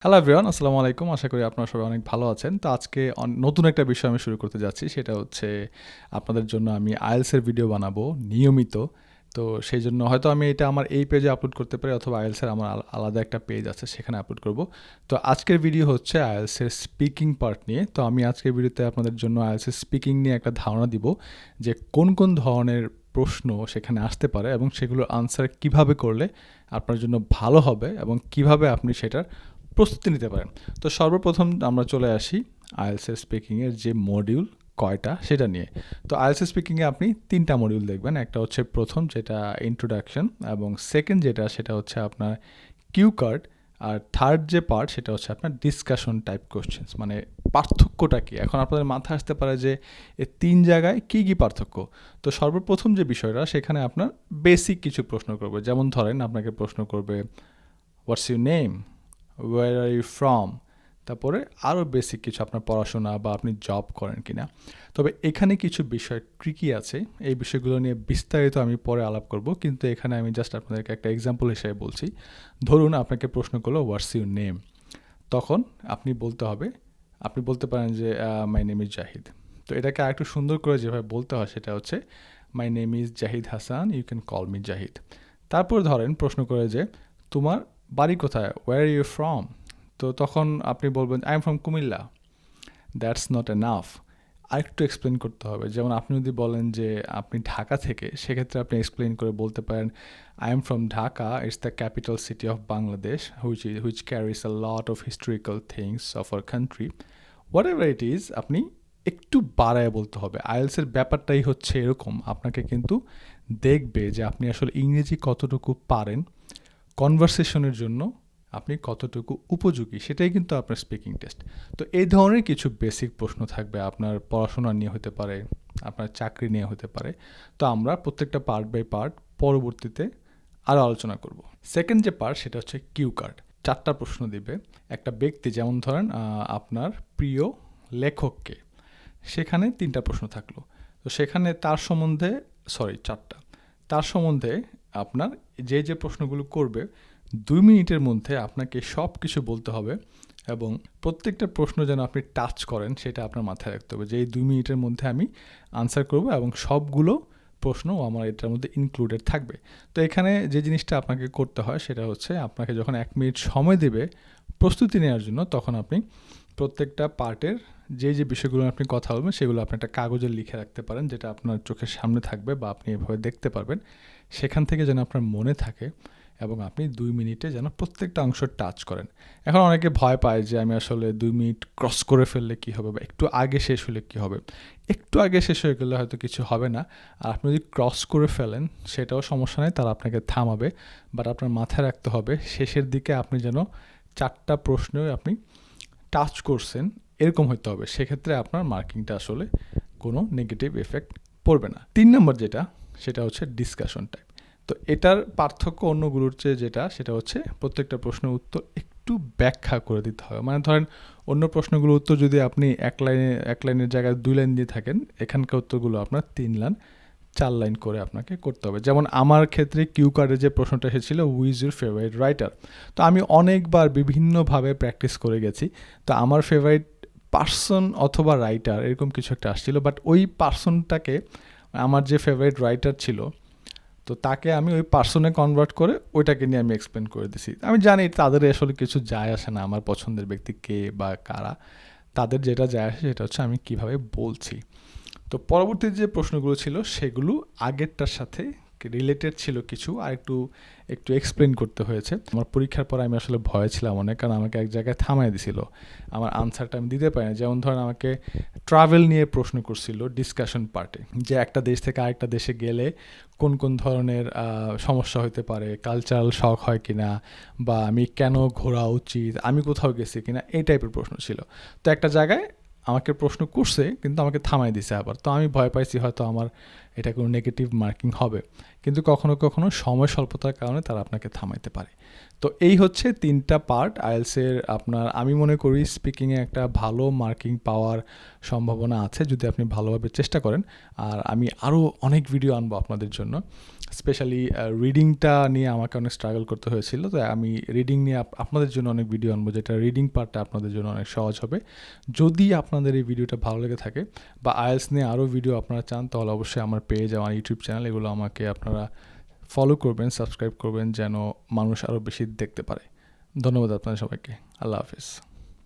Hello everyone, আসসালামু আলাইকুম। আশা করি আপনারা সবাই অনেক ভালো আছেন। তো আজকে নতুন একটা বিষয় আমি শুরু করতে যাচ্ছি। সেটা হচ্ছে আপনাদের জন্য আমি IELTS এর ভিডিও বানাবো নিয়মিত। তো সেইজন্য হয়তো আমি এটা আমার এই পেজে আপলোড করতে পারি অথবা IELTS এর আমার আলাদা একটা পেজ আছে সেখানে আপলোড করব। তো আজকের ভিডিও হচ্ছে IELTS এর স্পিকিং পার্ট নিয়ে। তো আমি আজকের ভিডিওতে আপনাদের জন্য IELTS এর স্পিকিং নিয়ে একটা ধারণা দিব যে কোন ধরনের প্রশ্ন সেখানে আসতে পারে এবং সেগুলোর আনসার কিভাবে করলে আপনার জন্য ভালো হবে এবং কিভাবে আপনি সেটার প্রস্তুতি নিতে পারেন। তো সর্বপ্রথম আমরা চলে আসি IELTS এর স্পিকিংয়ের যে মডিউল কয়টা সেটা নিয়ে। তো IELTS এর স্পিকিংয়ে আপনি ৩টা মডিউল দেখবেন। একটা হচ্ছে প্রথম যেটা ইন্ট্রোডাকশন এবং সেকেন্ড যেটা সেটা হচ্ছে আপনার কিউ কার্ড আর থার্ড যে পার্ট সেটা হচ্ছে আপনার ডিসকাশন টাইপ কোশ্চেন্স। মানে পার্থক্যটা কী? এখন আপনাদের মাথায় আসতে পারে যে এই ৩ জায়গায় কী পার্থক্য? তো সর্বপ্রথম যে বিষয়টা সেখানে আপনার বেসিক কিছু প্রশ্ন করবে। যেমন ধরেন আপনাকে প্রশ্ন করবে what's your name? Where are you from? তারপরে আরও বেসিক কিছু আপনার পড়াশোনা বা আপনি জব করেন কিনা। তবে এখানে কিছু বিষয় ট্রিকি আছে। এই বিষয়গুলো নিয়ে বিস্তারিত আমি পরে আলাপ করব, কিন্তু এখানে আমি জাস্ট আপনাদেরকে একটা এক্সাম্পল হিসেবে বলছি। ধরুন আপনাকে প্রশ্ন করলো হোয়াটস ইউর নেম, তখন আপনি বলতে পারেন যে মাই নেম ইজ জাহিদ। তো এটাকে আরেকটু সুন্দর করে যেভাবে বলতে হয় সেটা হচ্ছে my name is Zahid Hasan, you can call me Zahid. তারপর ধরেন প্রশ্ন করে যে তোমার বাড়ি কোথায়, ওয়্যার আর ইউ ফ্রম? তো তখন আপনি বলবেন I am from Comilla. That's not enough, আরেকটু এক্সপ্লেন করতে হবে। যেমন আপনি যদি বলেন যে আপনি ঢাকা থেকে, সেক্ষেত্রে আপনি এক্সপ্লেন করে বলতে পারেন I am from Dhaka, it's the capital city of Bangladesh which carries a lot of historical things of our country. Whatever it is, আপনি একটু বাড়ায় বলতে হবে। আইএলসের ব্যাপারটাই হচ্ছে এরকম, আপনাকে কিন্তু দেখবে যে আপনি আসলে ইংরেজি কতটুকু পারেন, কনভারসেশনের জন্য আপনি কতটুকু উপযোগী, সেটাই কিন্তু আপনার স্পিকিং টেস্ট। তো এই ধরনের কিছু বেসিক প্রশ্ন থাকবে, আপনার পড়াশোনা নিয়ে হতে পারে, আপনার চাকরি নিয়ে হতে পারে। তো আমরা প্রত্যেকটা পার্ট বাই পার্ট পরবর্তীতে আরও আলোচনা করব। সেকেন্ড যে পার্ট সেটা হচ্ছে কিউ কার্ড। 4টা প্রশ্ন দিবে একটা ব্যক্তি, যেমন ধরেন আপনার প্রিয় লেখককে, সেখানে 3টা প্রশ্ন থাকলো। তো সেখানে তার সম্বন্ধে, 4টা, তার সম্বন্ধে আপনার যে প্রশ্নগুলো করবে 2 মিনিটের মধ্যে আপনাকে সব কিছু বলতে হবে এবং প্রত্যেকটা প্রশ্ন যেন আপনি টাচ করেন সেটা আপনার মাথায় রাখতে হবে যে এই 2 মিনিটের মধ্যে আমি আনসার করব এবং সবগুলো প্রশ্ন আমার এটার মধ্যে ইনক্লুডেড থাকবে। তো এখানে যে জিনিসটা আপনাকে করতে হয় সেটা হচ্ছে আপনাকে যখন 1 মিনিট সময় দেবে প্রস্তুতি নেওয়ার জন্য, তখন আপনি প্রত্যেকটা পার্টের যে বিষয়গুলো আপনি কথা বলবেন সেগুলো আপনি একটা কাগজে লিখে রাখতে পারেন, যেটা আপনার চোখের সামনে থাকবে বা আপনি এভাবে দেখতে পারবেন। সেখান থেকে যেন আপনার মনে থাকে এবং আপনি 2 মিনিটে যেন প্রত্যেকটা অংশ টাচ করেন। এখন অনেকে ভয় পায় যে আমি আসলে 2 মিনিট ক্রস করে ফেললে কী হবে বা একটু আগে শেষ হলে কী হবে। একটু আগে শেষ হয়ে গেলে হয়তো কিছু হবে না, আর আপনি যদি ক্রস করে ফেলেন সেটাও সমস্যা নেই, তারা আপনাকে থামাবে। বাট আপনার মাথায় রাখতে হবে শেষের দিকে আপনি যেন 4টা প্রশ্নই আপনি টাচ করছেন এরকম হতে হবে। সেক্ষেত্রে আপনার মার্কিংটা আসলে কোনো নেগেটিভ এফেক্ট পড়বে না। 3 নম্বর যেটা সেটা হচ্ছে ডিসকাশন টাইপ। তো এটার পার্থক্য অন্যগুলোর চেয়ে যেটা সেটা হচ্ছে প্রত্যেকটা প্রশ্নের উত্তর একটু ব্যাখ্যা করে দিতে হবে। মানে ধরেন অন্য প্রশ্নগুলোর উত্তর যদি আপনি এক লাইনের জায়গায় 2 লাইন দিয়ে থাকেন, এখানকার উত্তরগুলো আপনার 3 লাইন 4 লাইন করে আপনাকে করতে হবে। যেমন আমার ক্ষেত্রে কিউ কার্ডে যে প্রশ্নটা এসেছিল who is your favourite writer, তো আমি অনেকবার বিভিন্নভাবে প্র্যাকটিস করে গেছি। তো আমার ফেভারিট পার্সন অথবা রাইটার এরকম কিছু একটা আসছিল, বাট ওই পার্সনটাকে, আমার যে ফেভারিট রাইটার ছিল, তো তাকে আমি ওই পার্সনে কনভার্ট করে ওইটাকে নিয়ে আমি এক্সপ্লেন করে দিছি। আমি জানি তাদের আসলে কিছু যায় আসে না আমার পছন্দের ব্যক্তি কে বা কারা, তাদের যেটা যায় আসে সেটা হচ্ছে আমি কিভাবে বলছি। তো পরবর্তী যে প্রশ্নগুলো ছিল সেগুলো আগেরটার সাথে রিলেটেড ছিল কিছু, আর একটু এক্সপ্লেন করতে হয়েছে। আমার পরীক্ষার পর আমি আসলে ভয়ে ছিলাম অনেক, কারণ আমাকে এক জায়গায় থামায় দিছিল, আমার আনসারটা আমি দিতে পারি না। যেমন ধরেন আমাকে ট্রাভেল নিয়ে প্রশ্ন করছিল ডিসকাশন পার্টে, যে একটা দেশ থেকে আরেকটা দেশে গেলে কোন ধরনের সমস্যা হতে পারে, কালচারাল শক হয় কিনা, বা আমি কেন ঘোরা উচিত, আমি কোথাও গেছি কিনা, এই টাইপের প্রশ্ন ছিল। তো একটা জায়গায় আমাকে প্রশ্ন করছে কিন্তু আমাকে থামাই দিছে আবার। তো আমি ভয় পাইছি হয়তো আমার এটা কোনো নেগেটিভ মার্কিং হবে, কিন্তু কখনো সময় স্বল্পতার কারণে তারা আপনাকে থামাইতে পারে। তো এই হচ্ছে 3টা পার্ট আইএলসের। আপনার আমি মনে করি স্পিকিংয়ে একটা ভালো মার্কিং পাওয়ার সম্ভাবনা আছে যদি আপনি ভালোভাবে চেষ্টা করেন। আর আমি আরও অনেক ভিডিও আনবো আপনাদের জন্য। স্পেশালি রিডিংটা নিয়ে আমাকে অনেক স্ট্রাগল করতে হয়েছিল। তো আমি রিডিং নিয়ে আপনাদের জন্য অনেক ভিডিও আনবো, যেটা রিডিং পার্টটা আপনাদের জন্য অনেক সহজ হবে। যদি আপনাদের এই ভিডিওটা ভালো লেগে থাকে বা আইএলস নিয়ে আরও ভিডিও আপনারা চান, তাহলে অবশ্যই আমার পেজ, আমার ইউটিউব চ্যানেল, এগুলো আমাকে আপনারা ফলো করবেন, সাবস্ক্রাইব করবেন, যেন মানুষ আরও বেশি দেখতে পারে। ধন্যবাদ আপনাদের সবাইকে। আল্লাহ হাফিজ।